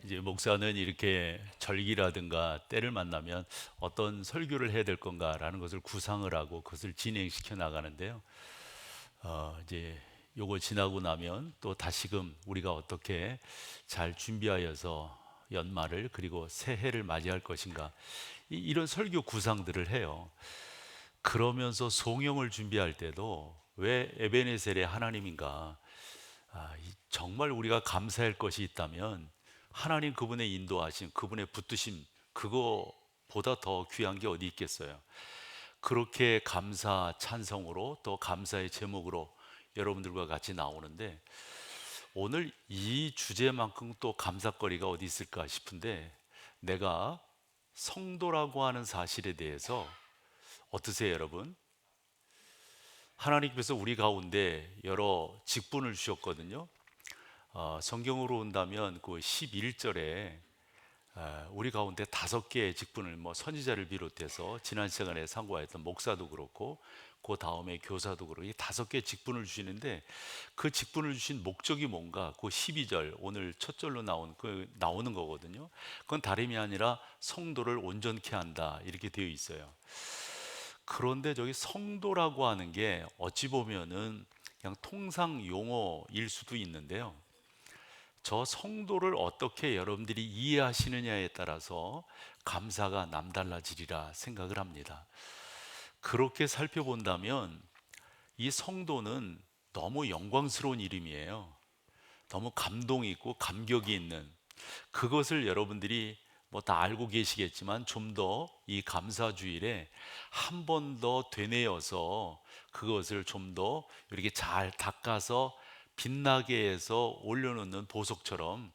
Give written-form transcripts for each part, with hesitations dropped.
이제 목사는 이렇게 절기라든가 때를 만나면 어떤 설교를 해야 될 건가라는 것을 구상을 하고 그것을 진행시켜 나가는데요. 이제 요거 지나고 나면 또 다시금 우리가 어떻게 잘 준비하여서 연말을 그리고 새해를 맞이할 것인가 이런 설교 구상들을 해요. 그러면서 송영을 준비할 때도 왜 에베네셀의 하나님인가? 정말 우리가 감사할 것이 있다면 하나님 그분의 인도하심, 그분의 붙드심 그거보다 더 귀한 게 어디 있겠어요? 그렇게 감사 찬성으로 또 감사의 제목으로 여러분들과 같이 나오는데 오늘 이 주제만큼 또 감사거리가 어디 있을까 싶은데 내가 성도라고 하는 사실에 대해서 어떠세요, 여러분? 하나님께서 우리 가운데 여러 직분을 주셨거든요. 성경으로 온다면 그 11절에 우리 가운데 5개의 직분을 뭐 선지자를 비롯해서 지난 시간에 상고하였던 목사도 그렇고 그 다음에 교사도 그렇고 이 5개의 직분을 주시는데 그 직분을 주신 목적이 뭔가 그 12절 오늘 첫 절로 나오는 거거든요. 그건 다름이 아니라 성도를 온전케 한다 이렇게 되어 있어요. 그런데 저기 성도라고 하는 게 어찌 보면은 그냥 통상 용어일 수도 있는데요. 저 성도를 어떻게 여러분들이 이해하시느냐에 따라서 감사가 남달라지리라 생각을 합니다. 그렇게 살펴본다면 이 성도는 너무 영광스러운 이름이에요. 너무 감동이 있고 감격이 있는 그것을 여러분들이 뭐 다 알고 계시겠지만 좀 더 이 감사 주일에 한 번 더 되뇌어서 그것을 좀 더 이렇게 잘 닦아서 빛나게 해서 올려놓는 보석처럼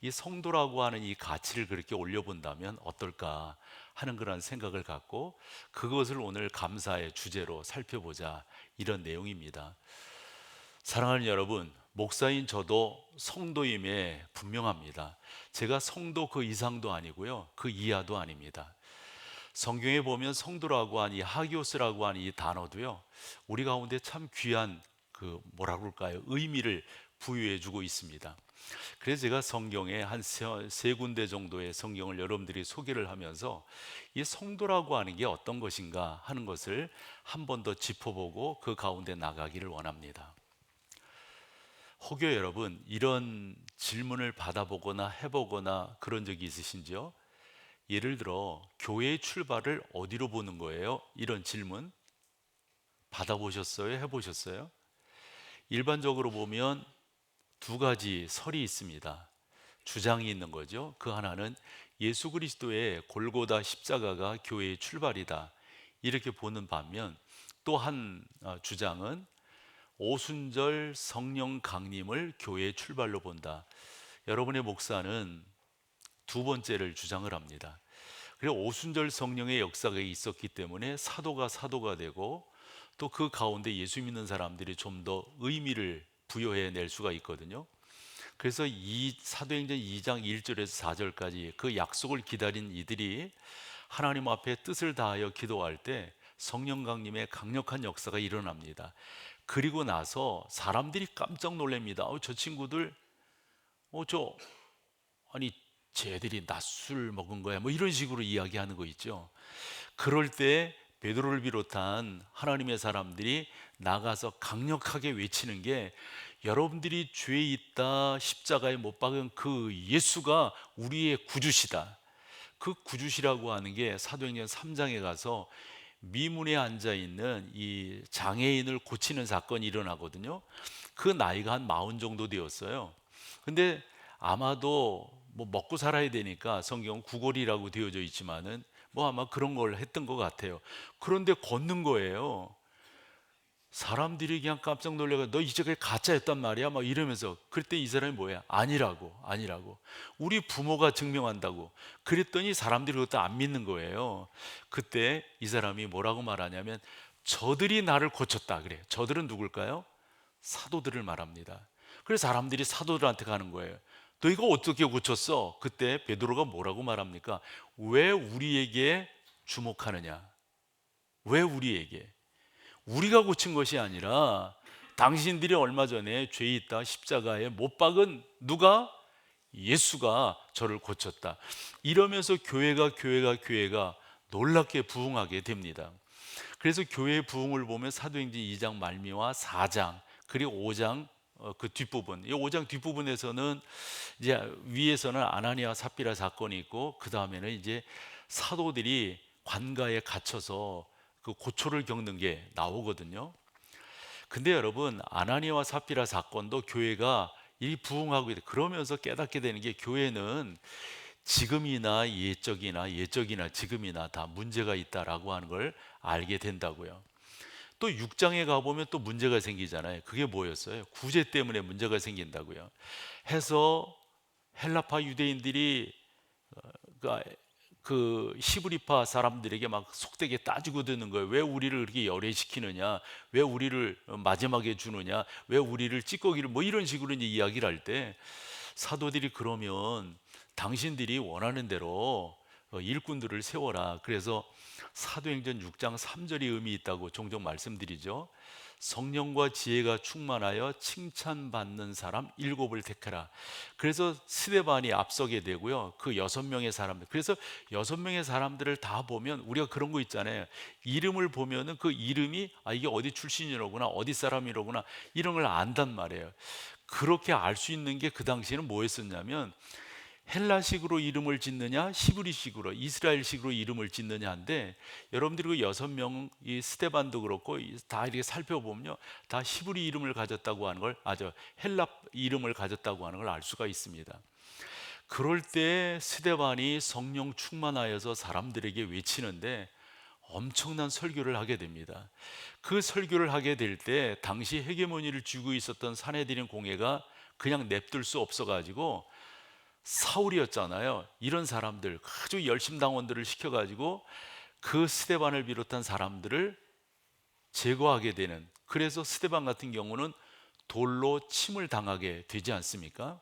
이 성도라고 하는 이 가치를 그렇게 올려본다면 어떨까 하는 그런 생각을 갖고 그것을 오늘 감사의 주제로 살펴보자 이런 내용입니다. 사랑하는 여러분, 목사인 저도 성도임에 분명합니다. 제가 성도 그 이상도 아니고요, 그 이하도 아닙니다. 성경에 보면 성도라고 하니 하기오스라고 하는 이 단어도요, 우리 가운데 참 귀한 그 뭐라 그럴까요? 의미를 부여해 주고 있습니다. 그래서 제가 성경에 한 세 군데 정도의 성경을 여러분들이 소개를 하면서 이 성도라고 하는 게 어떤 것인가 하는 것을 한 번 더 짚어보고 그 가운데 나가기를 원합니다. 혹여 여러분 이런 질문을 받아보거나 해보거나 그런 적이 있으신지요? 예를 들어 교회의 출발을 어디로 보는 거예요? 이런 질문 받아보셨어요? 해보셨어요? 일반적으로 보면 두 가지 설이 있습니다. 주장이 있는 거죠. 그 하나는 예수 그리스도의 골고다 십자가가 교회의 출발이다 이렇게 보는 반면 또 한 주장은 오순절 성령 강림을 교회의 출발로 본다. 여러분의 목사는 두 번째를 주장을 합니다. 그리고 오순절 성령의 역사가 있었기 때문에 사도가 되고 또 그 가운데 예수 믿는 사람들이 좀 더 의미를 부여해 낼 수가 있거든요. 그래서 이 사도행전 2장 1절에서 4절까지 그 약속을 기다린 이들이 하나님 앞에 뜻을 다하여 기도할 때 성령 강림의 강력한 역사가 일어납니다. 그리고 나서 사람들이 깜짝 놀랍니다. 저 친구들, 저 아니 쟤들이 낮술 먹은 거야. 뭐 이런 식으로 이야기하는 거 있죠. 그럴 때 베드로를 비롯한 하나님의 사람들이 나가서 강력하게 외치는 게 여러분들이 죄에 있다 십자가에 못 박은 그 예수가 우리의 구주시다. 그 구주시라고 하는 게 사도행전 3장에 가서 미문에 앉아 있는 이 장애인을 고치는 사건이 일어나거든요. 그 나이가 한 40 정도 되었어요. 근데 아마도 뭐 먹고 살아야 되니까 성경 구걸이라고 되어져 있지만은 뭐 아마 그런 걸 했던 것 같아요. 그런데 걷는 거예요. 사람들이 그냥 깜짝 놀래가 너 이제까지 가짜였단 말이야 막 이러면서 그때 이 사람이 뭐야 아니라고 우리 부모가 증명한다고 그랬더니 사람들이 그것도 안 믿는 거예요. 그때 이 사람이 뭐라고 말하냐면 저들이 나를 고쳤다 그래. 저들은 누굴까요? 사도들을 말합니다. 그래서 사람들이 사도들한테 가는 거예요. 너 이거 어떻게 고쳤어? 그때 베드로가 뭐라고 말합니까? 왜 우리에게 주목하느냐? 왜 우리에게? 우리가 고친 것이 아니라 당신들이 얼마 전에 죄 있다 십자가에 못 박은 누가? 예수가 저를 고쳤다. 이러면서 교회가 놀랍게 부흥하게 됩니다. 그래서 교회의 부흥을 보면 사도행전 2장 말미와 4장 그리고 5장 그 뒷부분, 이 5장 뒷부분에서는 이제 위에서는 아나니아와 삽비라 사건이 있고 그 다음에는 이제 사도들이 관가에 갇혀서 그 고초를 겪는 게 나오거든요. 근데 여러분, 아나니아와 삽비라 사건도 교회가 이 부흥하고 그러면서 깨닫게 되는 게, 교회는 지금이나 예적이나 지금이나 다 문제가 있다라고 하는 걸 알게 된다고요. 또 6장에 가보면 또 문제가 생기잖아요. 그게 뭐였어요? 구제 때문에 문제가 생긴다고요. 해서 헬라파 유대인들이 그 그 히브리파 사람들에게 막 속되게 따지고 드는 거예요. 왜 우리를 그렇게 열애시키느냐, 왜 우리를 마지막에 주느냐, 왜 우리를 찌꺼기를, 뭐 이런 식으로 이제 이야기를 할 때, 사도들이 그러면 당신들이 원하는 대로 일꾼들을 세워라. 그래서 사도행전 6장 3절이 의미 있다고 종종 말씀드리죠. 성령과 지혜가 충만하여 칭찬받는 사람 7을 택하라. 그래서 스데반이 앞서게 되고요. 그 6명의 사람들. 그래서 6명의 사람들을 다 보면 우리가 그런 거 있잖아요. 이름을 보면은 그 이름이 이게 어디 출신이로구나, 어디 사람이로구나, 이런 걸 안단 말이에요. 그렇게 알 수 있는 게 그 당시에는 뭐였었냐면, 헬라식으로 이름을 짓느냐 히브리식으로 이스라엘식으로 이름을 짓느냐인데, 여러분들이 그 6명, 이 스데반도 그렇고 다 이렇게 살펴보면요, 다 히브리 이름을 가졌다고 하는 걸, 헬라 이름을 가졌다고 하는 걸 알 수가 있습니다. 그럴 때 스데반이 성령 충만하여서 사람들에게 외치는데 엄청난 설교를 하게 됩니다. 그 설교를 하게 될 때 당시 헤게모니를 쥐고 있었던 사내들인 공회가 그냥 냅둘 수 없어 가지고, 사울이었잖아요. 이런 사람들, 아주 열심당원들을 시켜가지고 그 스데반을 비롯한 사람들을 제거하게 되는, 그래서 스데반 같은 경우는 돌로 침을 당하게 되지 않습니까?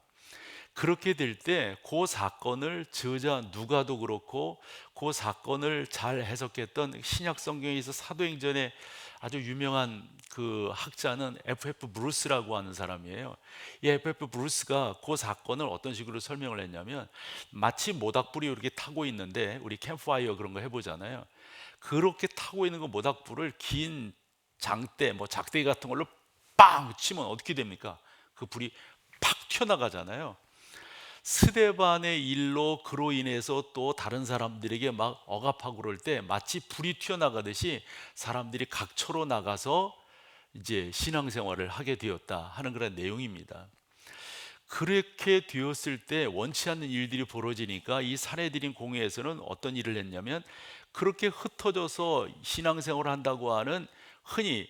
그렇게 될 때 그 사건을 저자 누가도 그렇고 그 사건을 잘 해석했던 신약 성경에서 사도행전에 아주 유명한 그 학자는 F.F. 브루스라고 하는 사람이에요. 이 F.F. 브루스가 그 사건을 어떤 식으로 설명을 했냐면, 마치 모닥불이 이렇게 타고 있는데, 우리 캠프파이어 그런 거 해보잖아요. 그렇게 타고 있는 그 모닥불을 긴 장대, 뭐 작대기 같은 걸로 빵 치면 어떻게 됩니까? 그 불이 팍 튀어나가잖아요. 스데반의 일로 그로 인해서 또 다른 사람들에게 막 억압하고 그럴 때 마치 불이 튀어나가듯이 사람들이 각처로 나가서 이제 신앙생활을 하게 되었다 하는 그런 내용입니다. 그렇게 되었을 때 원치 않는 일들이 벌어지니까 이 사내들인 공회에서는 어떤 일을 했냐면, 그렇게 흩어져서 신앙생활을 한다고 하는 흔히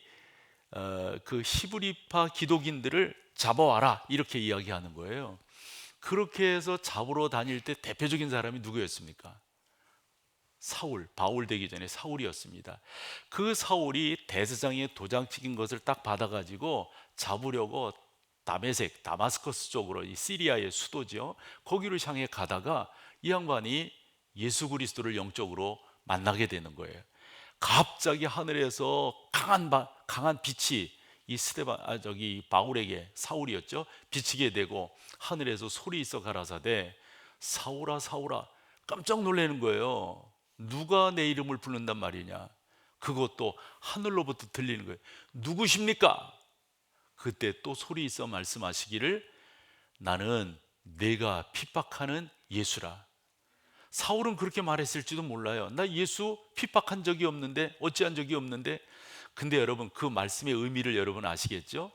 그 히브리파 기독인들을 잡아와라, 이렇게 이야기하는 거예요. 그렇게 해서 잡으러 다닐 때 대표적인 사람이 누구였습니까? 사울, 바울 되기 전에 사울이었습니다. 그 사울이 대제사장의 도장 찍힌 것을 딱 받아가지고 잡으려고 다메섹, 다마스커스 쪽으로, 이 시리아의 수도죠, 거기로 향해 가다가 이 양반이 예수 그리스도를 영적으로 만나게 되는 거예요. 갑자기 하늘에서 강한 빛이 이 바울에게, 사울이었죠, 비치게 되고 하늘에서 소리 있어 가라사대 사울아 사울아. 깜짝 놀라는 거예요. 누가 내 이름을 부른단 말이냐. 그것도 하늘로부터 들리는 거예요. 누구십니까? 그때 또 소리 있어 말씀하시기를, 나는 내가 핍박하는 예수라. 사울은 그렇게 말했을지도 몰라요. 나 예수 핍박한 적이 없는데, 어찌한 적이 없는데. 근데 여러분, 그 말씀의 의미를 여러분 아시겠죠?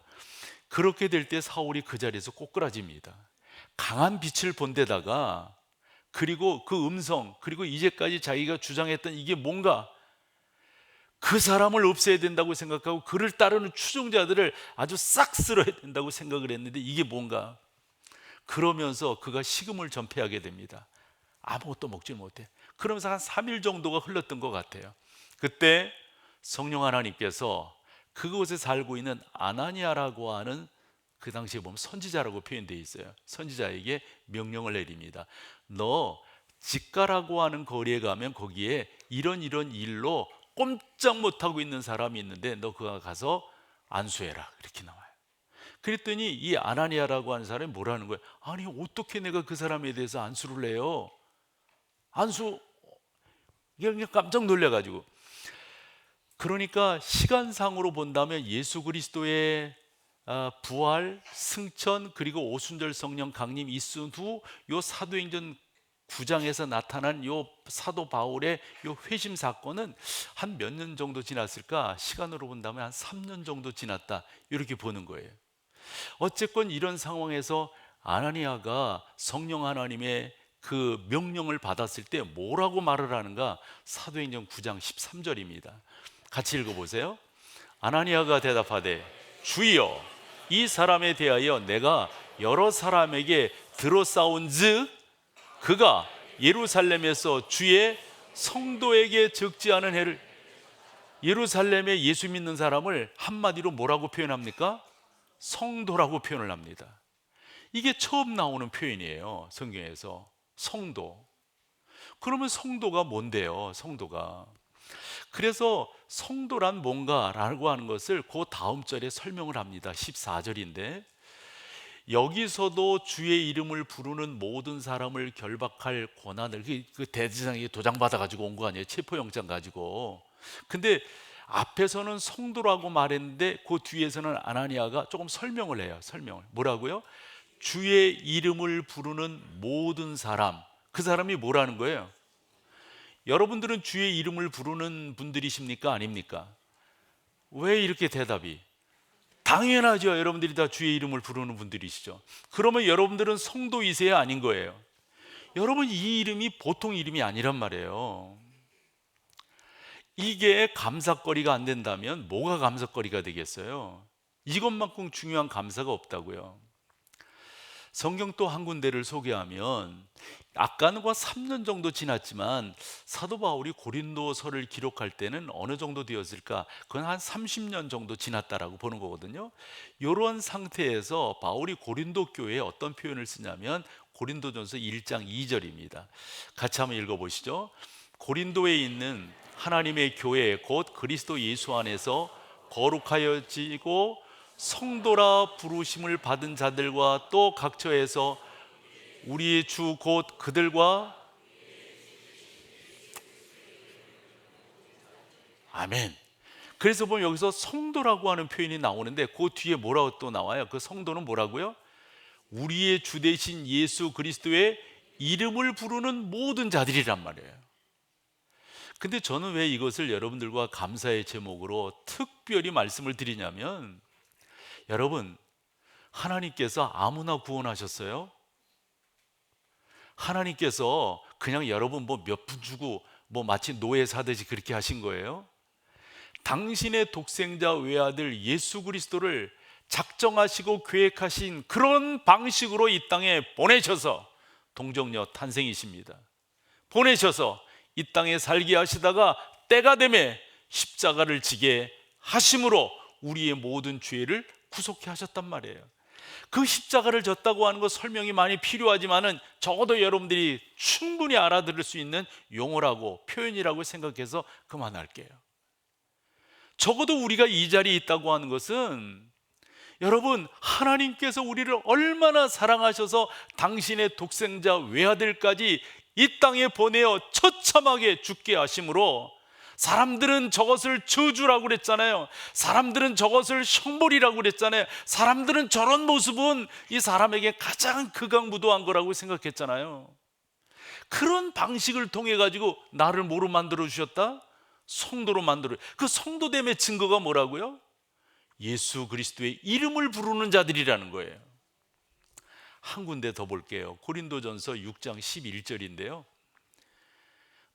그렇게 될 때 사울이 그 자리에서 꼬꾸라집니다. 강한 빛을 본 데다가, 그리고 그 음성, 그리고 이제까지 자기가 주장했던 이게 뭔가, 그 사람을 없애야 된다고 생각하고 그를 따르는 추종자들을 아주 싹 쓸어야 된다고 생각을 했는데, 이게 뭔가, 그러면서 그가 식음을 전폐하게 됩니다. 아무것도 먹지 못해. 그러면서 한 3일 정도가 흘렀던 것 같아요. 그때 성령 하나님께서 그곳에 살고 있는 아나니아라고 하는, 그 당시에 보면 선지자라고 표현되어 있어요. 선지자에게 명령을 내립니다. 너 직가라고 하는 거리에 가면 거기에 이런 일로 꼼짝 못하고 있는 사람이 있는데 너 그가 가서 안수해라. 이렇게 나와요. 그랬더니 이 아나니아라고 하는 사람이 뭐라는 거예요? 아니 어떻게 내가 그 사람에 대해서 안수를 해요? 안수, 그냥 깜짝 놀래가지고. 그러니까 시간상으로 본다면 예수 그리스도의 부활, 승천, 그리고 오순절 성령 강림 있은 후 요 사도행전 9장에서 나타난 요 사도 바울의 요 회심 사건은 한 몇 년 정도 지났을까? 시간으로 본다면 한 3년 정도 지났다, 이렇게 보는 거예요. 어쨌건 이런 상황에서 아나니아가 성령 하나님의 그 명령을 받았을 때 뭐라고 말을 하는가? 사도행전 9장 13절입니다. 같이 읽어보세요. 아나니아가 대답하되 주여, 이 사람에 대하여 내가 여러 사람에게 들어싸운즉 그가 예루살렘에서 주의 성도에게 적지 않은 해를, 예루살렘에 예수 믿는 사람을 한마디로 뭐라고 표현합니까? 성도라고 표현을 합니다. 이게 처음 나오는 표현이에요, 성경에서. 성도. 그러면 성도가 뭔데요? 성도가. 그래서 성도란 뭔가라고 하는 것을 그 다음 절에 설명을 합니다. 14절인데 여기서도 주의 이름을 부르는 모든 사람을 결박할 권한을, 그 대제사장이 도장 받아가지고 온 거 아니에요? 체포영장 가지고. 근데 앞에서는 성도라고 말했는데 그 뒤에서는 아나니아가 조금 설명을 해요. 설명을 뭐라고요? 주의 이름을 부르는 모든 사람. 그 사람이 뭐라는 거예요? 여러분들은 주의 이름을 부르는 분들이십니까? 아닙니까? 왜 이렇게 대답이? 당연하죠. 여러분들이 다 주의 이름을 부르는 분들이시죠. 그러면 여러분들은 성도이세요? 아닌 거예요? 여러분, 이 이름이 보통 이름이 아니란 말이에요. 이게 감사거리가 안 된다면 뭐가 감사거리가 되겠어요? 이것만큼 중요한 감사가 없다고요. 성경 또 한 군데를 소개하면, 아까는 3년 정도 지났지만 사도 바울이 고린도서를 기록할 때는 어느 정도 되었을까? 그건 한 30년 정도 지났다라고 보는 거거든요. 이런 상태에서 바울이 고린도 교회에 어떤 표현을 쓰냐면 고린도전서 1장 2절입니다. 같이 한번 읽어보시죠. 고린도에 있는 하나님의 교회 곧 그리스도 예수 안에서 거룩하여지고 성도라 부르심을 받은 자들과 또 각처에서 우리의 주 곧 그들과, 아멘. 그래서 보면 여기서 성도라고 하는 표현이 나오는데 그 뒤에 뭐라고 또 나와요? 그 성도는 뭐라고요? 우리의 주 대신 예수 그리스도의 이름을 부르는 모든 자들이란 말이에요. 근데 저는 왜 이것을 여러분들과 감사의 제목으로 특별히 말씀을 드리냐면, 여러분, 하나님께서 아무나 구원하셨어요? 하나님께서 그냥 여러분 몇 푼 주고 마치 노예 사듯이 그렇게 하신 거예요? 당신의 독생자 외아들 예수 그리스도를 작정하시고 계획하신 그런 방식으로 이 땅에 보내셔서, 동정녀 탄생이십니다. 보내셔서 이 땅에 살게 하시다가 때가 되매 십자가를 지게 하심으로 우리의 모든 죄를 구속해 하셨단 말이에요. 그 십자가를 졌다고 하는 것 설명이 많이 필요하지만은 적어도 여러분들이 충분히 알아들을 수 있는 용어라고, 표현이라고 생각해서 그만할게요. 적어도 우리가 이 자리에 있다고 하는 것은, 여러분, 하나님께서 우리를 얼마나 사랑하셔서 당신의 독생자 외아들까지 이 땅에 보내어 처참하게 죽게 하심으로, 사람들은 저것을 저주라고 그랬잖아요. 사람들은 저것을 형벌이라고 그랬잖아요. 사람들은 저런 모습은 이 사람에게 가장 극악무도한 거라고 생각했잖아요. 그런 방식을 통해 가지고 나를 뭐로 만들어 주셨다? 성도로 만들어. 그 성도됨의 증거가 뭐라고요? 예수 그리스도의 이름을 부르는 자들이라는 거예요. 한 군데 더 볼게요. 고린도전서 6장 11절인데요.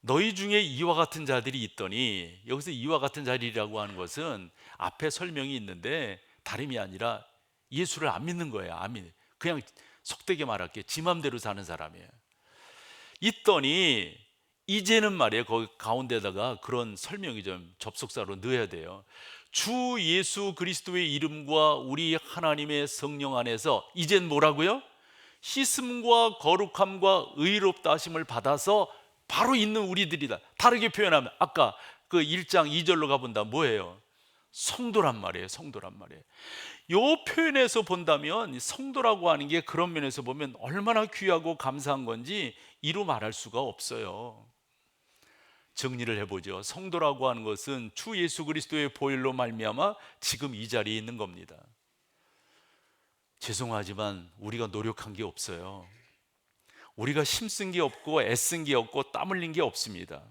너희 중에 이와 같은 자들이 있더니, 여기서 이와 같은 자들이라고 하는 것은 앞에 설명이 있는데 다름이 아니라 예수를 안 믿는 거예요. 안 믿는. 그냥 속되게 말할게요. 지 맘대로 사는 사람이에요. 있더니, 이제는 말이에요. 거기 가운데다가 그런 설명이 좀 접속사로 넣어야 돼요. 주 예수 그리스도의 이름과 우리 하나님의 성령 안에서 이젠 뭐라고요? 씻음과 거룩함과 의롭다 하심을 받아서 바로 있는 우리들이다. 다르게 표현하면 아까 그 1장 2절로 가본다. 뭐예요? 성도란 말이에요. 성도란 말이에요. 요 표현에서 본다면 성도라고 하는 게 그런 면에서 보면 얼마나 귀하고 감사한 건지 이루 말할 수가 없어요. 정리를 해보죠. 성도라고 하는 것은 주 예수 그리스도의 보혈로 말미암아 지금 이 자리에 있는 겁니다. 죄송하지만 우리가 노력한 게 없어요. 우리가 힘쓴 게 없고 애쓴 게 없고 땀 흘린 게 없습니다.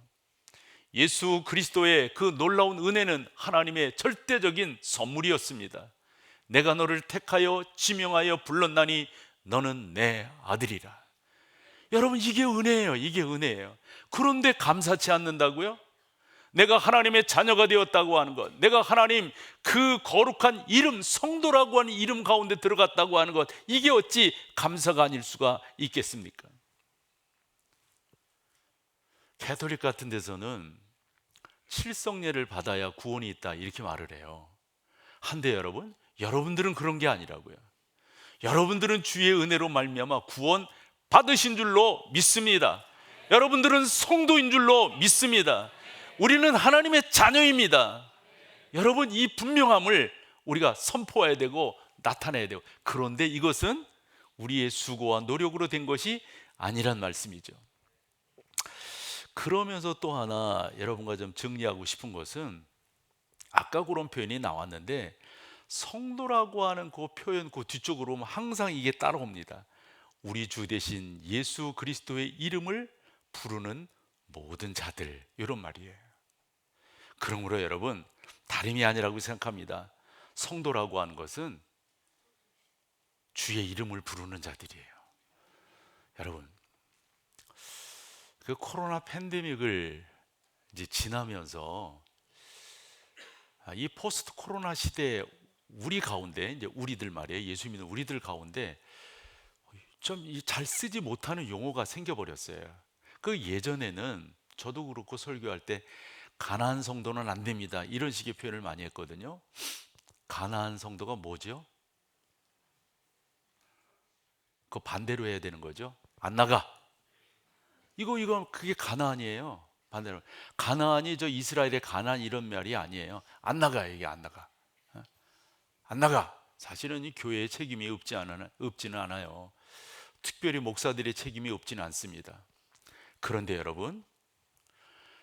예수 그리스도의 그 놀라운 은혜는 하나님의 절대적인 선물이었습니다. 내가 너를 택하여 지명하여 불렀나니 너는 내 아들이라. 여러분, 이게 은혜예요. 이게 은혜예요. 그런데 감사치 않는다고요? 내가 하나님의 자녀가 되었다고 하는 것, 내가 하나님 그 거룩한 이름, 성도라고 하는 이름 가운데 들어갔다고 하는 것, 이게 어찌 감사가 아닐 수가 있겠습니까? 가톨릭 같은 데서는 칠성례를 받아야 구원이 있다 이렇게 말을 해요. 한데 여러분들은 그런 게 아니라고요. 여러분들은 주의 은혜로 말미암아 구원 받으신 줄로 믿습니다. 여러분들은 성도인 줄로 믿습니다. 우리는 하나님의 자녀입니다. 여러분, 이 분명함을 우리가 선포해야 되고 나타내야 되고, 그런데 이것은 우리의 수고와 노력으로 된 것이 아니란 말씀이죠. 그러면서 또 하나 여러분과 좀 정리하고 싶은 것은, 아까 그런 표현이 나왔는데 성도라고 하는 그 표현 그 뒤쪽으로 보면 항상 이게 따라옵니다. 우리 주 대신 예수 그리스도의 이름을 부르는 모든 자들, 이런 말이에요. 그러므로 여러분, 다름이 아니라고 생각합니다. 성도라고 하는 것은 주의 이름을 부르는 자들이에요. 여러분, 그 코로나 팬데믹을 이제 지나면서 이 포스트 코로나 시대에 우리 가운데, 이제 우리들 말이에요. 예수 믿는 우리들 가운데 좀 잘 쓰지 못하는 용어가 생겨버렸어요. 그 예전에는 저도 그렇고 설교할 때 가난한 성도는 안 됩니다, 이런 식의 표현을 많이 했거든요. 가난한 성도가 뭐죠? 그 반대로 해야 되는 거죠. 안 나가. 이거 그게 가나안이에요. 반대로 가나안이 저 이스라엘의 가나안 이런 말이 아니에요. 안 나가, 이게 안 나가. 안 나가. 사실은 이 교회의 책임이 없지는 않아요. 특별히 목사들의 책임이 없지는 않습니다. 그런데 여러분,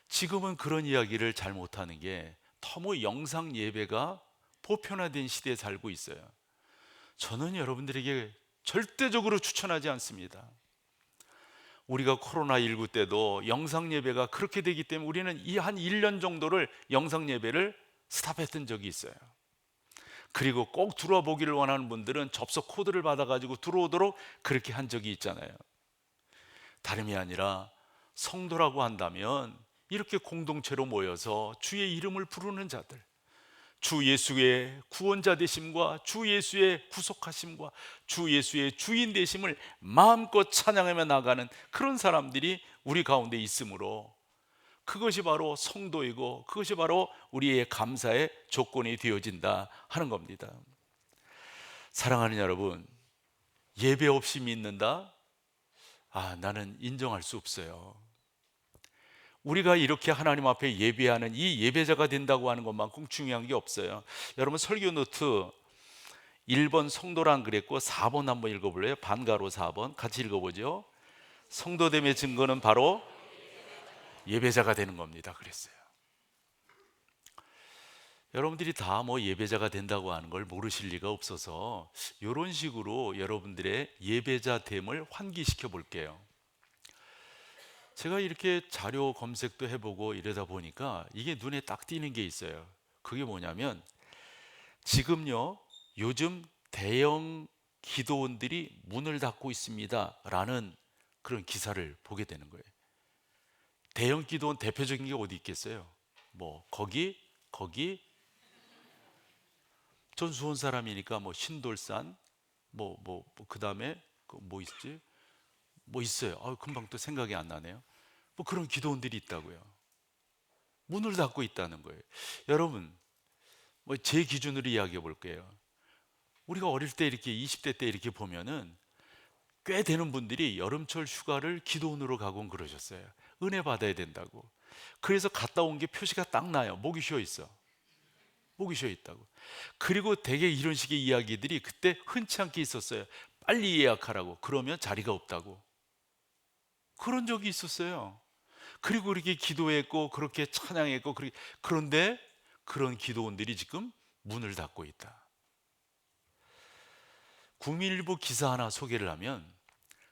지금은 그런 이야기를 잘 못하는 게 너무 영상 예배가 보편화된 시대에 살고 있어요. 저는 여러분들에게 절대적으로 추천하지 않습니다. 우리가 코로나19 때도 영상 예배가 그렇게 되기 때문에 우리는 이 한 1년 정도를 영상 예배를 스탑했던 적이 있어요. 그리고 꼭 들어와 보기를 원하는 분들은 접속 코드를 받아가지고 들어오도록 그렇게 한 적이 있잖아요. 다름이 아니라 성도라고 한다면 이렇게 공동체로 모여서 주의 이름을 부르는 자들, 주 예수의 구원자 되심과 주 예수의 구속하심과 주 예수의 주인 되심을 마음껏 찬양하며 나가는 그런 사람들이 우리 가운데 있으므로 그것이 바로 성도이고 그것이 바로 우리의 감사의 조건이 되어진다 하는 겁니다. 사랑하는 여러분, 예배 없이 믿는다? 나는 인정할 수 없어요. 우리가 이렇게 하나님 앞에 예배하는 이 예배자가 된다고 하는 것만큼 중요한 게 없어요. 여러분, 설교 노트 1번 성도란 그랬고 4번 한번 읽어볼래요? 반가로 4번 같이 읽어보죠. 성도됨의 증거는 바로 예배자가 되는 겁니다 그랬어요. 여러분들이 다 뭐 예배자가 된다고 하는 걸 모르실 리가 없어서 이런 식으로 여러분들의 예배자됨을 환기시켜 볼게요. 제가 이렇게 자료 검색도 해보고 이러다 보니까 이게 눈에 딱 띄는 게 있어요. 그게 뭐냐면, 지금요 요즘 대형 기도원들이 문을 닫고 있습니다 라는 그런 기사를 보게 되는 거예요. 대형 기도원 대표적인 게 어디 있겠어요? 뭐 거기 전 수원 사람이니까 뭐 신돌산 그 다음에 뭐 있지? 뭐 있어요. 금방 또 생각이 안 나네요. 뭐 그런 기도원들이 있다고요. 문을 닫고 있다는 거예요. 여러분, 뭐 제 기준으로 이야기해 볼게요. 우리가 어릴 때 이렇게 20대 때 이렇게 보면은 꽤 되는 분들이 여름철 휴가를 기도원으로 가곤 그러셨어요. 은혜 받아야 된다고. 그래서 갔다 온 게 표시가 딱 나요. 목이 쉬어 있어. 목이 쉬어 있다고. 그리고 대개 이런 식의 이야기들이 그때 흔치 않게 있었어요. 빨리 예약하라고. 그러면 자리가 없다고. 그런 적이 있었어요. 그리고 그렇게 기도했고 그렇게 찬양했고 그런데 그런 기도원들이 지금 문을 닫고 있다. 국민일보 기사 하나 소개를 하면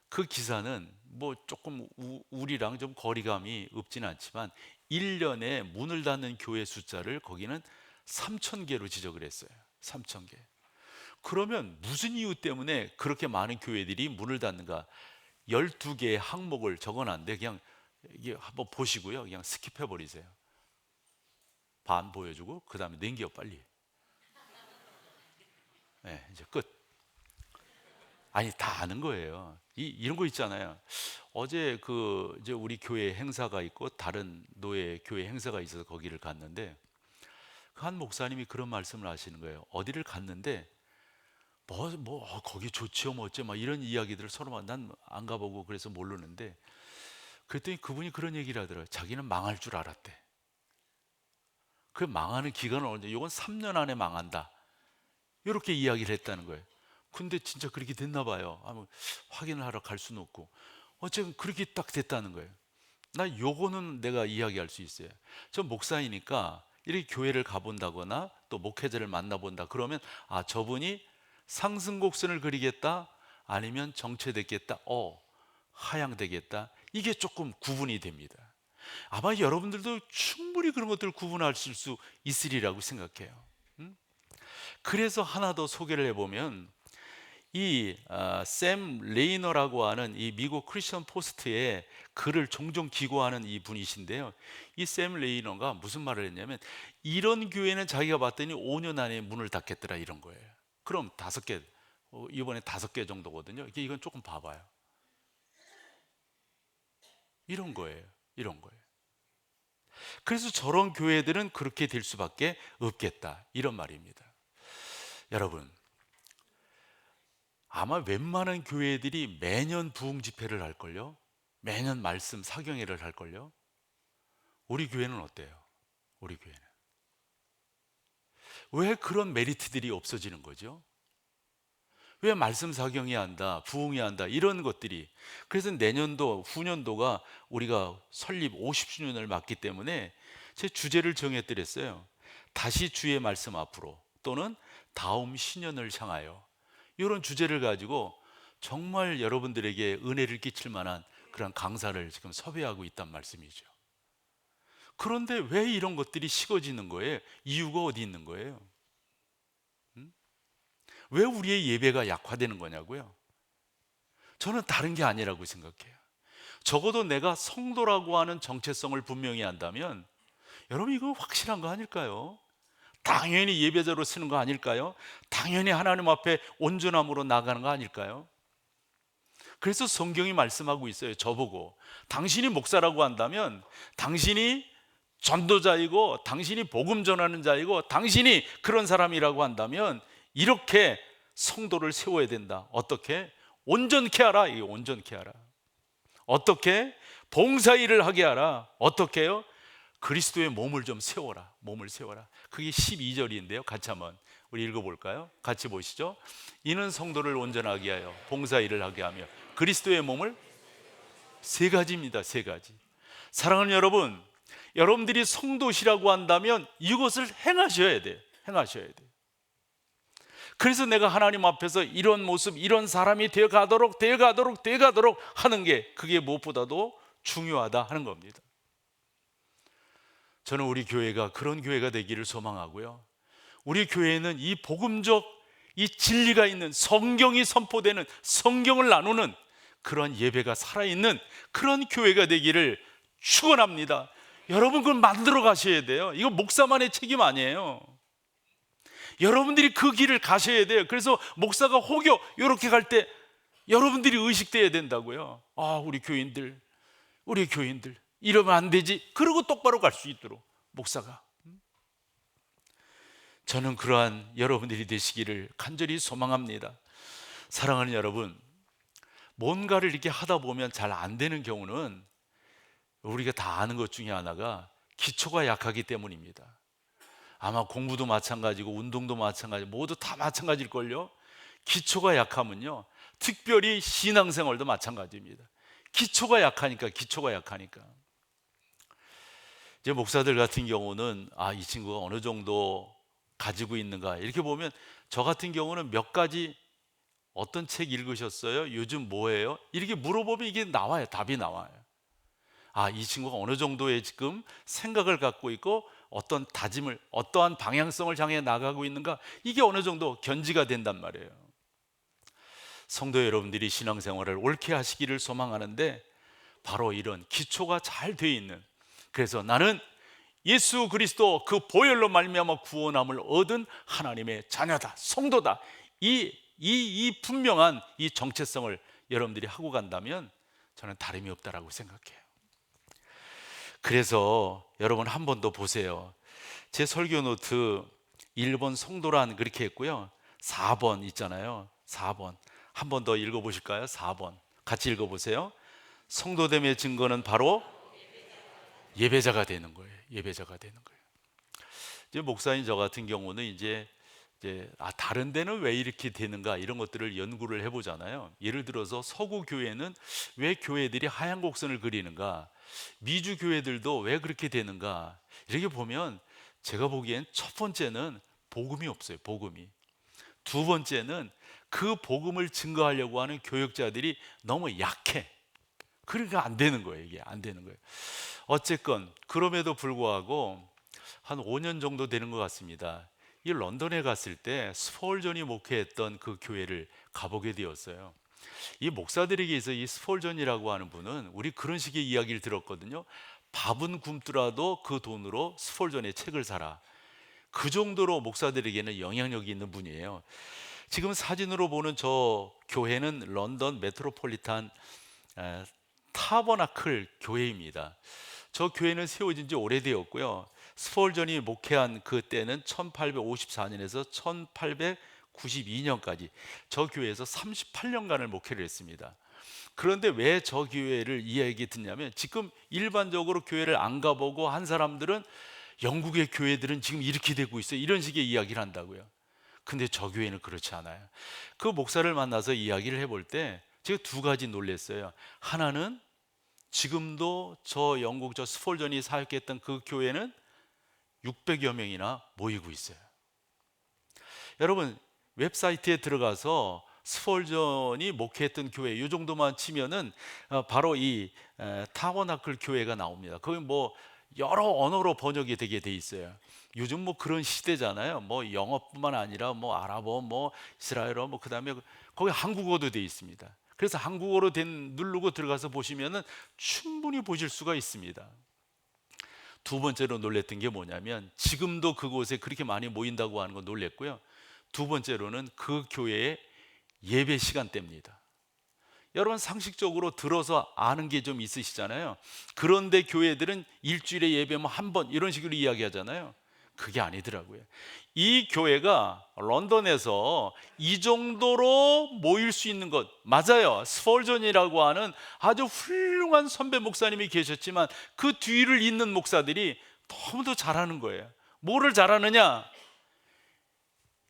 그 기사는 뭐 조금 우리랑 좀 거리감이 없지는 않지만 1년에 문을 닫는 교회 숫자를 거기는 3,000개로 지적을 했어요. 3,000개. 그러면 무슨 이유 때문에 그렇게 많은 교회들이 문을 닫는가? 12개의 항목을 적어놨는데 그냥 이게 한번 보시고요. 그냥 스킵해 버리세요. 반 보여주고 그 다음에 넘겨 빨리. 네, 이제 끝. 아니 다 아는 거예요. 이런 거 있잖아요. 어제 이제 우리 교회 행사가 있고 다른 노예 교회 행사가 있어서 거기를 갔는데 그 한 목사님이 그런 말씀을 하시는 거예요. 어디를 갔는데 거기 좋지요 뭐 어째 막 이런 이야기들을 서로 난 안 가보고 그래서 모르는데 그랬더니 그분이 그런 얘기를 하더라고요. 자기는 망할 줄 알았대. 그 망하는 기간은 언제? 이건 3년 안에 망한다. 이렇게 이야기를 했다는 거예요. 근데 진짜 그렇게 됐나 봐요. 확인을 하러 갈 수는 없고 어쨌든 그렇게 딱 됐다는 거예요. 나 요거는 내가 이야기할 수 있어요. 저 목사이니까 이렇게 교회를 가본다거나 또 목회자를 만나본다 그러면 저분이 상승곡선을 그리겠다 아니면 정체됐겠다 하향되겠다 이게 조금 구분이 됩니다. 아마 여러분들도 충분히 그런 것들을 구분하실 수 있으리라고 생각해요. 그래서 하나 더 소개를 해보면 샘 레이너라고 하는 이 미국 크리스천 포스트에 글을 종종 기고하는 이 분이신데요. 이 샘 레이너가 무슨 말을 했냐면 이런 교회는 자기가 봤더니 5년 안에 문을 닫겠더라 이런 거예요. 그럼 5개, 이번에 5개 정도거든요. 이건 조금 봐봐요. 이런 거예요. 이런 거예요. 그래서 저런 교회들은 그렇게 될 수밖에 없겠다 이런 말입니다. 여러분, 아마 웬만한 교회들이 매년 부흥 집회를 할걸요. 매년 말씀 사경회를 할걸요. 우리 교회는 어때요? 우리 교회는 왜 그런 메리트들이 없어지는 거죠? 왜 말씀 사경이 한다, 부흥이 한다 이런 것들이. 그래서 내년도 후년도가 우리가 설립 50주년을 맞기 때문에 제 주제를 정해드렸어요. 다시 주의 말씀 앞으로 또는 다음 신년을 향하여 이런 주제를 가지고 정말 여러분들에게 은혜를 끼칠 만한 그런 강사를 지금 섭외하고 있단 말씀이죠. 그런데 왜 이런 것들이 식어지는 거예요? 이유가 어디 있는 거예요? 왜 우리의 예배가 약화되는 거냐고요? 저는 다른 게 아니라고 생각해요. 적어도 내가 성도라고 하는 정체성을 분명히 한다면 여러분 이거 확실한 거 아닐까요? 당연히 예배자로 쓰는 거 아닐까요? 당연히 하나님 앞에 온전함으로 나가는 거 아닐까요? 그래서 성경이 말씀하고 있어요. 저보고 당신이 목사라고 한다면 당신이 전도자이고 당신이 복음 전하는 자이고 당신이 그런 사람이라고 한다면 이렇게 성도를 세워야 된다. 어떻게? 온전케 하라. 이게 온전케 하라. 어떻게? 봉사일을 하게 하라. 어떻게요? 그리스도의 몸을 좀 세워라. 몸을 세워라. 그게 12절인데요. 같이 한번 우리 읽어볼까요? 같이 보시죠. 이는 성도를 온전하게 하여 봉사일을 하게 하며 그리스도의 몸을 세 가지입니다. 세 가지. 사랑하는 여러분, 여러분들이 성도시라고 한다면 이것을 행하셔야 돼요. 행하셔야 돼요. 그래서 내가 하나님 앞에서 이런 모습, 이런 사람이 되어가도록 하는 게 그게 무엇보다도 중요하다 하는 겁니다. 저는 우리 교회가 그런 교회가 되기를 소망하고요. 우리 교회는 이 복음적 이 진리가 있는 성경이 선포되는 성경을 나누는 그런 예배가 살아있는 그런 교회가 되기를 축원합니다. 여러분 그걸 만들어 가셔야 돼요. 이거 목사만의 책임 아니에요. 여러분들이 그 길을 가셔야 돼요. 그래서 목사가 혹여 이렇게 갈 때 여러분들이 의식돼야 된다고요. 우리 교인들 이러면 안 되지. 그러고 똑바로 갈 수 있도록 목사가. 저는 그러한 여러분들이 되시기를 간절히 소망합니다. 사랑하는 여러분, 뭔가를 이렇게 하다 보면 잘 안 되는 경우는 우리가 다 아는 것 중에 하나가 기초가 약하기 때문입니다. 아마 공부도 마찬가지고 운동도 마찬가지고 모두 다 마찬가지일걸요. 기초가 약하면요, 특별히 신앙생활도 마찬가지입니다. 기초가 약하니까. 이제 목사들 같은 경우는 이 친구가 어느 정도 가지고 있는가 이렇게 보면, 저 같은 경우는 몇 가지, 어떤 책 읽으셨어요? 요즘 뭐예요? 이렇게 물어보면 이게 나와요. 답이 나와요. 이 친구가 어느 정도의 지금 생각을 갖고 있고 어떤 다짐을, 어떠한 방향성을 향해 나가고 있는가, 이게 어느 정도 견지가 된단 말이에요. 성도 여러분들이 신앙생활을 옳게 하시기를 소망하는데, 바로 이런 기초가 잘 돼 있는, 그래서 나는 예수 그리스도 그 보혈로 말미암아 구원함을 얻은 하나님의 자녀다, 성도다, 이 분명한 이 정체성을 여러분들이 하고 간다면 저는 다름이 없다라고 생각해요. 그래서 여러분 한 번 더 보세요. 제 설교 노트 1번 성도란 그렇게 했고요, 4번 있잖아요. 4번 한 번 더 읽어보실까요? 4번 같이 읽어보세요. 성도됨의 증거는 바로 예배자가 되는 거예요. 예배자가 되는 거예요. 이제 목사인 저 같은 경우는 이제 다른 데는 왜 이렇게 되는가, 이런 것들을 연구를 해보잖아요. 예를 들어서 서구 교회는 왜 교회들이 하얀 곡선을 그리는가, 미주 교회들도 왜 그렇게 되는가, 이렇게 보면 제가 보기엔 첫 번째는 복음이 없어요. 복음이. 두 번째는 그 복음을 증거하려고 하는 교역자들이 너무 약해. 그러니까 안 되는 거예요. 이게 안 되는 거예요. 어쨌건 그럼에도 불구하고 한 5년 정도 되는 것 같습니다. 이 런던에 갔을 때 스폴전이 목회했던 그 교회를 가보게 되었어요. 이 목사들에게서 이 스폴전이라고 하는 분은, 우리 그런 식의 이야기를 들었거든요. 밥은 굶더라도 그 돈으로 스폴전의 책을 사라. 그 정도로 목사들에게는 영향력이 있는 분이에요. 지금 사진으로 보는 저 교회는 런던 메트로폴리탄 타버나클 교회입니다. 저 교회는 세워진 지 오래되었고요, 스폴전이 목회한 그때는 1854년에서 1892년까지 저 교회에서 38년간을 목회를 했습니다. 그런데 왜 저 교회를 이야기 듣냐면, 지금 일반적으로 교회를 안 가보고 한 사람들은 영국의 교회들은 지금 이렇게 되고 있어요, 이런 식의 이야기를 한다고요. 근데 저 교회는 그렇지 않아요. 그 목사를 만나서 이야기를 해볼 때 제가 두 가지 놀랐어요. 하나는 지금도 저 영국 저 스폴전이 사역했던 그 교회는 600여 명이나 모이고 있어요. 여러분 웹사이트에 들어가서 스폴전이 목회했던 교회 이 정도만 치면은 바로 이 타버나클 교회가 나옵니다. 거기 뭐 여러 언어로 번역이 되게 돼 있어요. 요즘 뭐 그런 시대잖아요. 뭐 영어뿐만 아니라 뭐 아랍어, 뭐 이스라엘어, 뭐 그다음에 거기 한국어도 돼 있습니다. 그래서 한국어로 된 누르고 들어가서 보시면은 충분히 보실 수가 있습니다. 두 번째로 놀랬던 게 뭐냐면, 지금도 그곳에 그렇게 많이 모인다고 하는 거 놀랬고요. 두 번째로는 그 교회의 예배 시간대입니다. 여러분 상식적으로 들어서 아는 게 좀 있으시잖아요. 그런데 교회들은 일주일에 예배만 한 번 이런 식으로 이야기하잖아요. 그게 아니더라고요. 이 교회가 런던에서 이 정도로 모일 수 있는 것 맞아요. 스폴전이라고 하는 아주 훌륭한 선배 목사님이 계셨지만 그 뒤를 잇는 목사들이 너무도 잘하는 거예요. 뭐를 잘하느냐?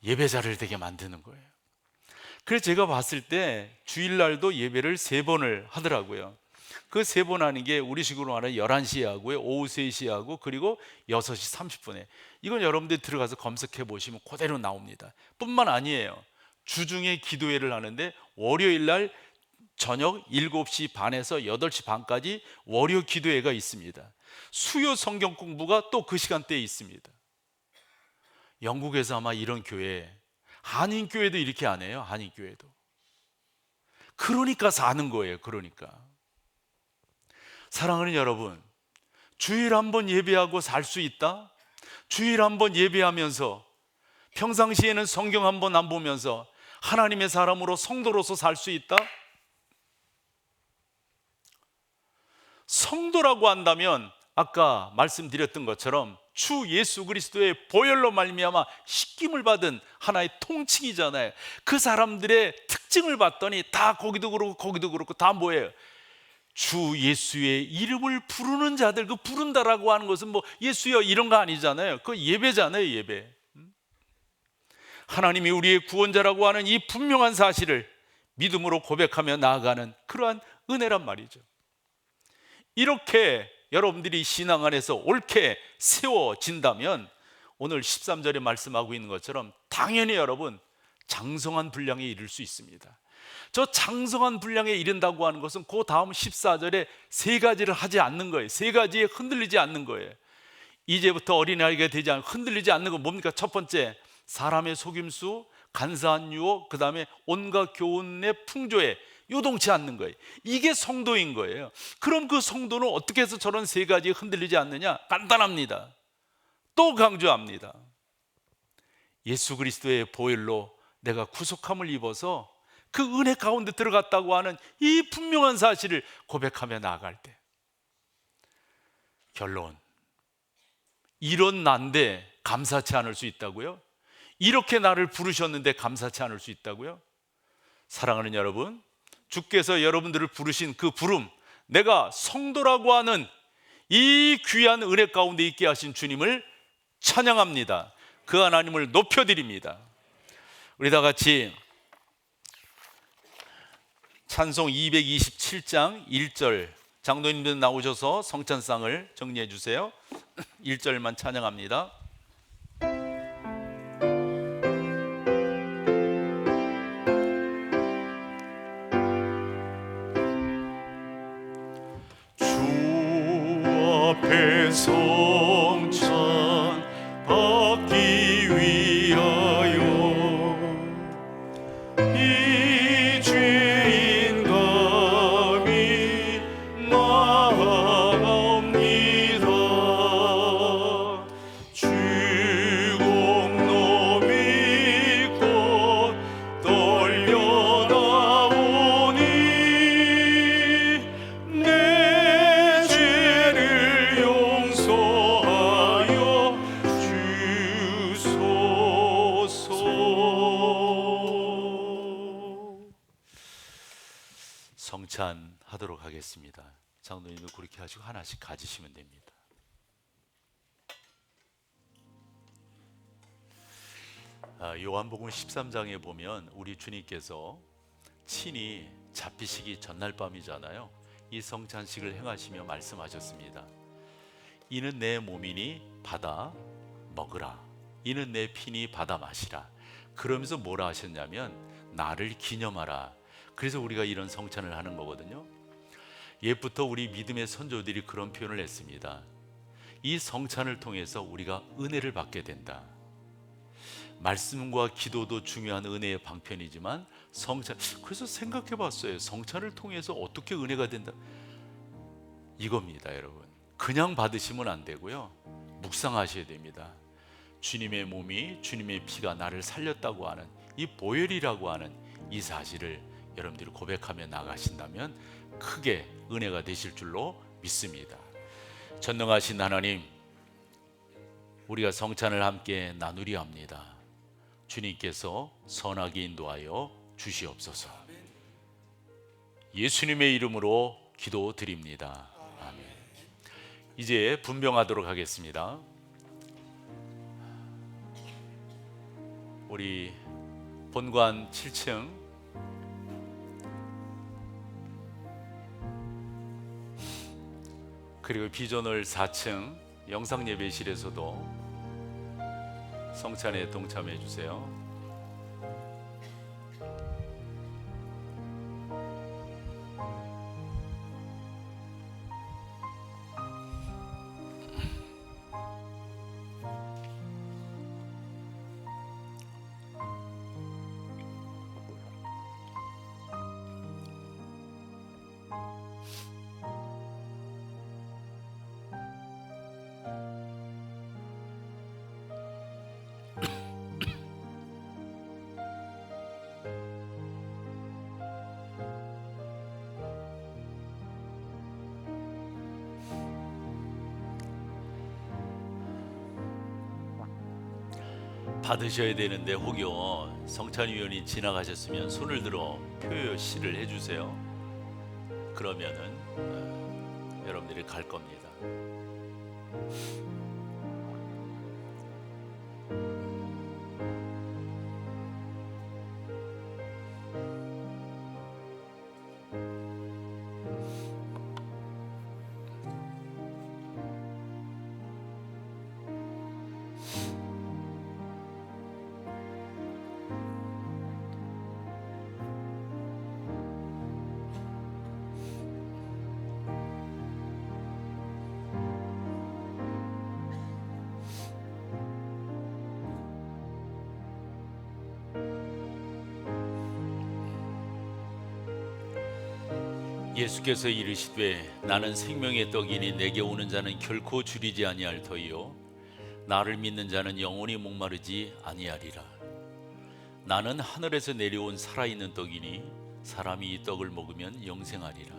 예배자를 되게 만드는 거예요. 그래서 제가 봤을 때 주일날도 예배를 3번을 하더라고요. 그 3번 하는 게 우리식으로 말하면 11시에 하고요, 오후 3시에 하고, 그리고 6시 30분에. 이건 여러분들이 들어가서 검색해 보시면 그대로 나옵니다. 뿐만 아니에요. 주중에 기도회를 하는데 월요일날 저녁 7시 반에서 8시 반까지 월요 기도회가 있습니다. 수요 성경 공부가 또 그 시간대에 있습니다. 영국에서 아마 이런 교회, 한인교회도 이렇게 안 해요. 한인교회도. 그러니까 사는 거예요. 그러니까. 사랑하는 여러분, 주일 한번 예배하고 살 수 있다? 주일 한번 예배하면서 평상시에는 성경 한번 안 보면서 하나님의 사람으로 성도로서 살 수 있다? 성도라고 한다면 아까 말씀드렸던 것처럼 주 예수 그리스도의 보혈로 말미암아 씻김을 받은 하나의 통칭이잖아요. 그 사람들의 특징을 봤더니 다 거기도 그렇고 거기도 그렇고 다 뭐예요? 주 예수의 이름을 부르는 자들, 그 부른다라고 하는 것은 뭐 예수여 이런 거 아니잖아요. 그 예배잖아요, 예배. 하나님이 우리의 구원자라고 하는 이 분명한 사실을 믿음으로 고백하며 나아가는 그러한 은혜란 말이죠. 이렇게 여러분들이 신앙 안에서 옳게 세워진다면 오늘 13절에 말씀하고 있는 것처럼 당연히 여러분 장성한 분량에 이를 수 있습니다. 저 장성한 분량에 이른다고 하는 것은 그 다음 14절에 세 가지를 하지 않는 거예요. 세 가지에 흔들리지 않는 거예요. 이제부터 어린아이가 되지 않고 흔들리지 않는 건 뭡니까? 첫 번째, 사람의 속임수, 간사한 유혹, 그 다음에 온갖 교훈의 풍조에 요동치 않는 거예요. 이게 성도인 거예요. 그럼 그 성도는 어떻게 해서 저런 세 가지에 흔들리지 않느냐? 간단합니다. 또 강조합니다. 예수 그리스도의 보혈로 내가 구속함을 입어서 그 은혜 가운데 들어갔다고 하는 이 분명한 사실을 고백하며 나아갈 때, 결론, 이런 난데 감사치 않을 수 있다고요? 이렇게 나를 부르셨는데 감사치 않을 수 있다고요? 사랑하는 여러분, 주께서 여러분들을 부르신 그 부름, 내가 성도라고 하는 이 귀한 은혜 가운데 있게 하신 주님을 찬양합니다. 그 하나님을 높여드립니다. 우리 다 같이 찬송 227장 1절, 장로님들 나오셔서 성찬상을 정리해 주세요. 1절만 찬양합니다. 주 앞에 성찬 받기 위하여 이 죄인 감히 나아갑니다. 주 공로 믿고 떨려나오니 내 죄를 용서하여 주소서. 성찬하도록 하겠습니다. 장로님도 그렇게 하시고 하나씩 가지시면 됩니다. 요한복음 13장에 보면 우리 주님께서 친히 잡히시기 전날 밤이잖아요. 이 성찬식을 행하시며 말씀하셨습니다. 이는 내 몸이니 받아 먹으라. 이는 내 피니 받아 마시라. 그러면서 뭐라 하셨냐면 나를 기념하라. 그래서 우리가 이런 성찬을 하는 거거든요. 옛부터 우리 믿음의 선조들이 그런 표현을 했습니다. 이 성찬을 통해서 우리가 은혜를 받게 된다. 말씀과 기도도 중요한 은혜의 방편이지만 성찬, 그래서 생각해 봤어요. 성찬을 통해서 어떻게 은혜가 된다? 이겁니다, 여러분. 그냥 받으시면 안 되고요. 묵상하셔야 됩니다. 주님의 몸이, 주님의 피가 나를 살렸다고 하는 이 보혈이라고 하는 이 사실을 여러분들이 고백하며 나가신다면 크게 은혜가 되실 줄로 믿습니다. 전능하신 하나님, 우리가 성찬을 함께 나누려 합니다. 주님께서 선하게 인도하여 주시옵소서. 예수님의 이름으로 기도드립니다. 아멘. 이제 분병하도록 하겠습니다. 우리 본관 7층 그리고 비전홀 4층 영상예배실에서도 성찬에 동참해 주세요. 받으셔야 되는데 혹여 성찬위원이 지나가셨으면 손을 들어 표시를 해주세요. 그러면은 여러분들이 갈 겁니다. 예수께서 이르시되 나는 생명의 떡이니 내게 오는 자는 결코 줄이지 아니할 터이요 나를 믿는 자는 영원히 목마르지 아니하리라. 나는 하늘에서 내려온 살아있는 떡이니 사람이 이 떡을 먹으면 영생하리라.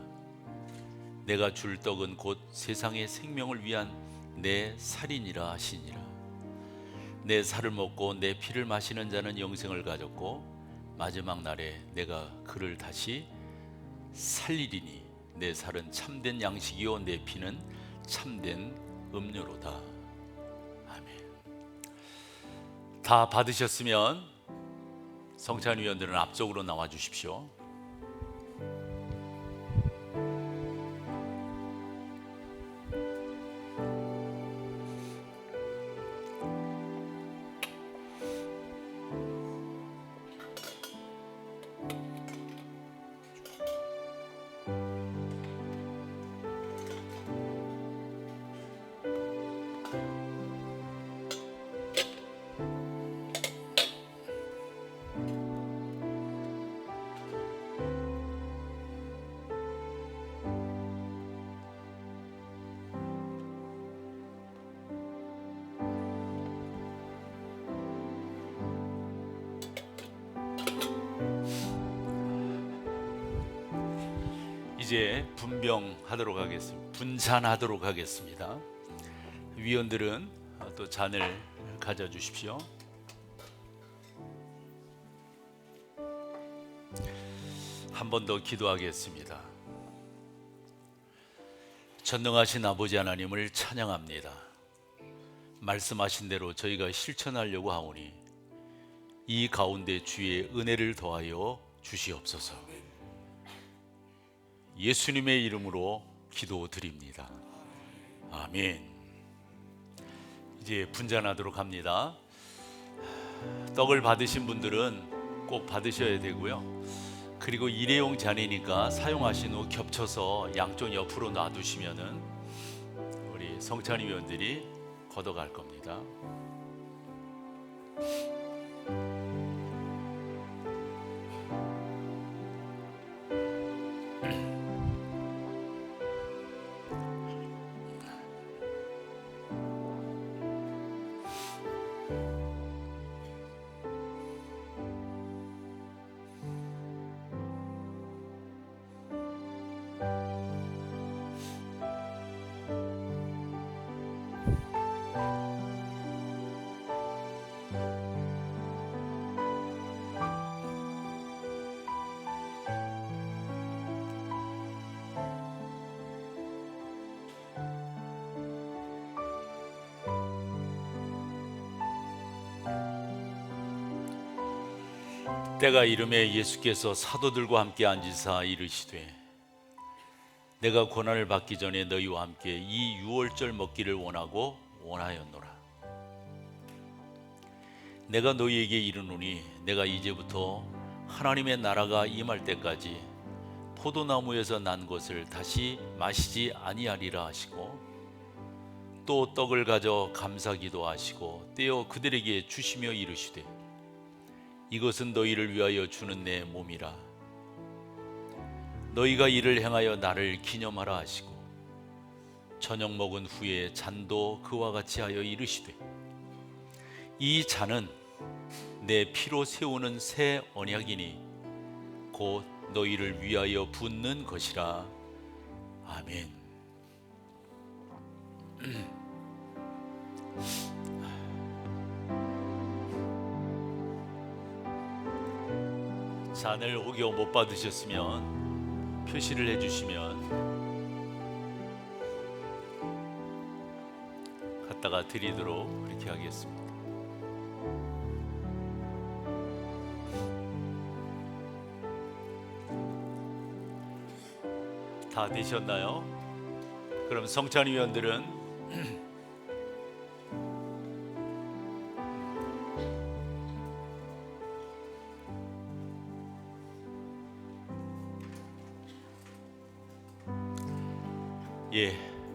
내가 줄 떡은 곧 세상의 생명을 위한 내 살이니라 하시니라. 내 살을 먹고 내 피를 마시는 자는 영생을 가졌고 마지막 날에 내가 그를 다시 살리리니 내 살은 참된 양식이요 내 피는 참된 음료로다. 아멘. 다 받으셨으면 성찬위원들은 앞쪽으로 나와 주십시오. 이제 분잔하도록 하겠습니다. 위원들은 또 잔을 가져주십시오. 한 번 더 기도하겠습니다. 전능하신 아버지 하나님을 찬양합니다. 말씀하신 대로 저희가 실천하려고 하오니 이 가운데 주의 은혜를 더하여 주시옵소서. 예수님의 이름으로 기도드립니다. 아멘. 이제 분잔하도록 합니다. 떡을 받으신 분들은 꼭 받으셔야 되고요. 그리고 일회용 잔이니까 사용하신 후 겹쳐서 양쪽 옆으로 놔두시면은 우리 성찬위원들이 걷어갈 겁니다. 때가 이름에 예수께서 사도들과 함께 앉으사 이르시되 내가 고난을 받기 전에 너희와 함께 이 유월절 먹기를 원하였노라. 내가 너희에게 이르노니 내가 이제부터 하나님의 나라가 임할 때까지 포도나무에서 난 것을 다시 마시지 아니하리라 하시고 또 떡을 가져 감사 기도하시고 떼어 그들에게 주시며 이르시되 이것은 너희를 위하여 주는 내 몸이라. 너희가 이를 행하여 나를 기념하라 하시고 저녁 먹은 후에 잔도 그와 같이 하여 이르시되 이 잔은 내 피로 세우는 새 언약이니 곧 너희를 위하여 붓는 것이라. 아멘. 잔을 혹여 못 받으셨으면 표시를 해주시면 갖다가 드리도록 그렇게 하겠습니다. 다 되셨나요? 그럼 성찬위원들은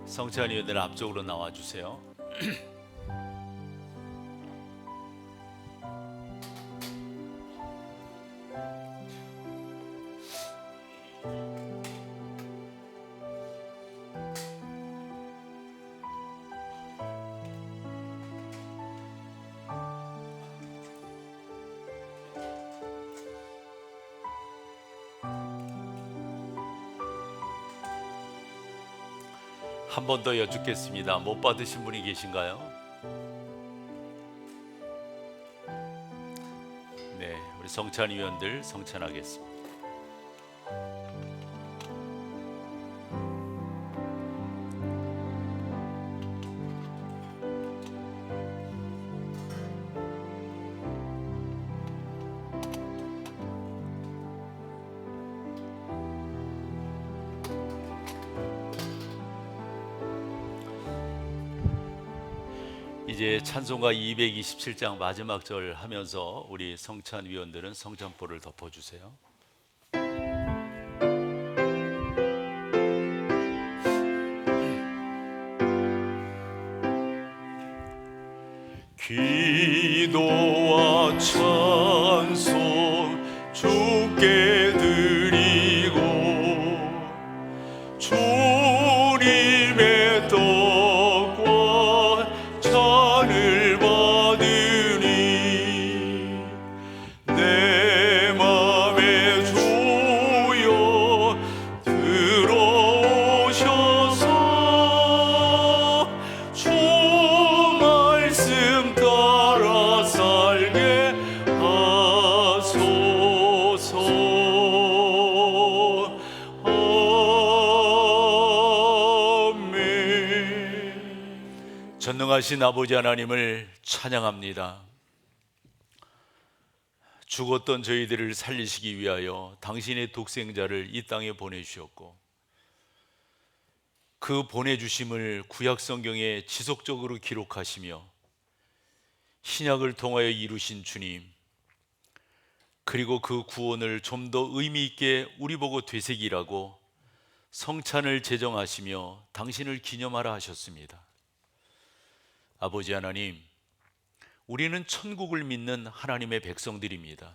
성찬위원들 앞쪽으로 나와주세요. 한 번 더 여쭙겠습니다. 못 받으신 분이 계신가요? 네, 우리 성찬위원들 성찬하겠습니다. 이제 찬송가 227장 마지막 절 하면서 우리 성찬위원들은 성찬포를 덮어주세요. 기도와 찬송 주께 드리고 주님의 떡과 잔을 받으니 내 맘에 주여 들어오셔서 주 말씀 따라 살게 하소서. 아멘. 전능하신 아버지 하나님을 찬양합니다. 죽었던 저희들을 살리시기 위하여 당신의 독생자를 이 땅에 보내주셨고 그 보내주심을 구약성경에 지속적으로 기록하시며 신약을 통하여 이루신 주님, 그리고 그 구원을 좀 더 의미 있게 우리 보고 되새기라고 성찬을 제정하시며 당신을 기념하라 하셨습니다. 아버지 하나님, 우리는 천국을 믿는 하나님의 백성들입니다.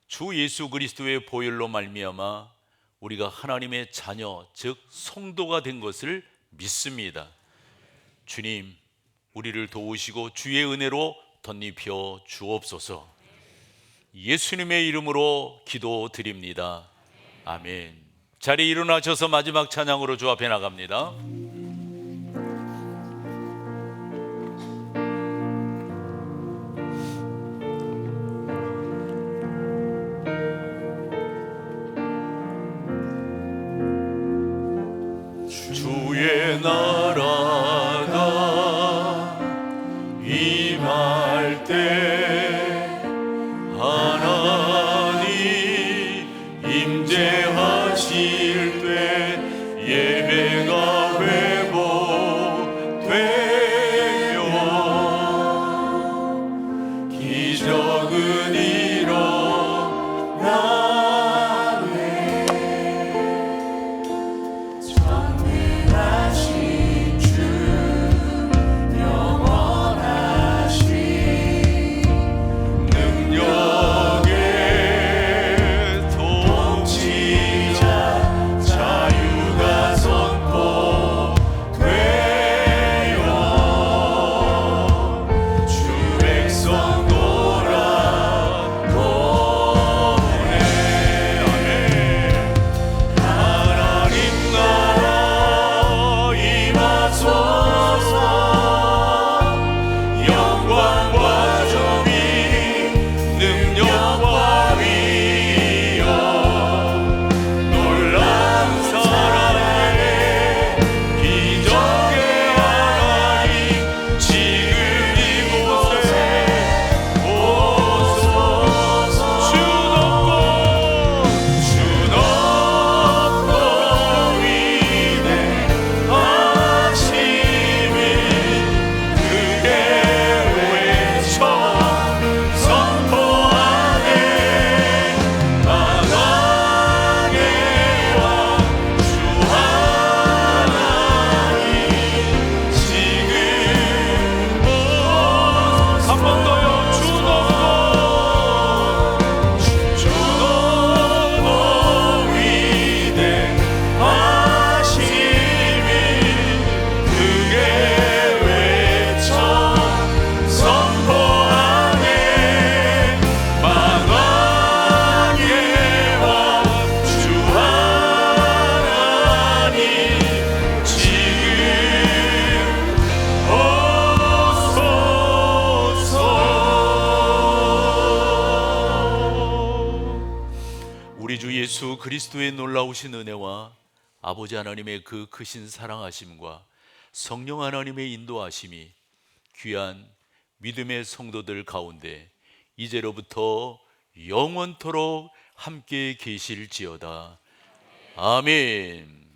주 예수 그리스도의 보혈로 말미암아 우리가 하나님의 자녀, 즉 성도가 된 것을 믿습니다. 주님, 우리를 도우시고 주의 은혜로 덧입혀 주옵소서. 예수님의 이름으로 기도드립니다. 아멘. 자리에 일어나셔서 마지막 찬양으로 주 앞에 나갑니다. 주의 나라가 임할 때 하나님 임재하실 때 예배가 회복되며 기적은 일어나네. 전능하신 주 그리스도의 놀라우신 은혜와 아버지 하나님의 그 크신 사랑하심과 성령 하나님의 인도하심이 귀한 믿음의 성도들 가운데 이제로부터 영원토록 함께 계실지어다. 아멘.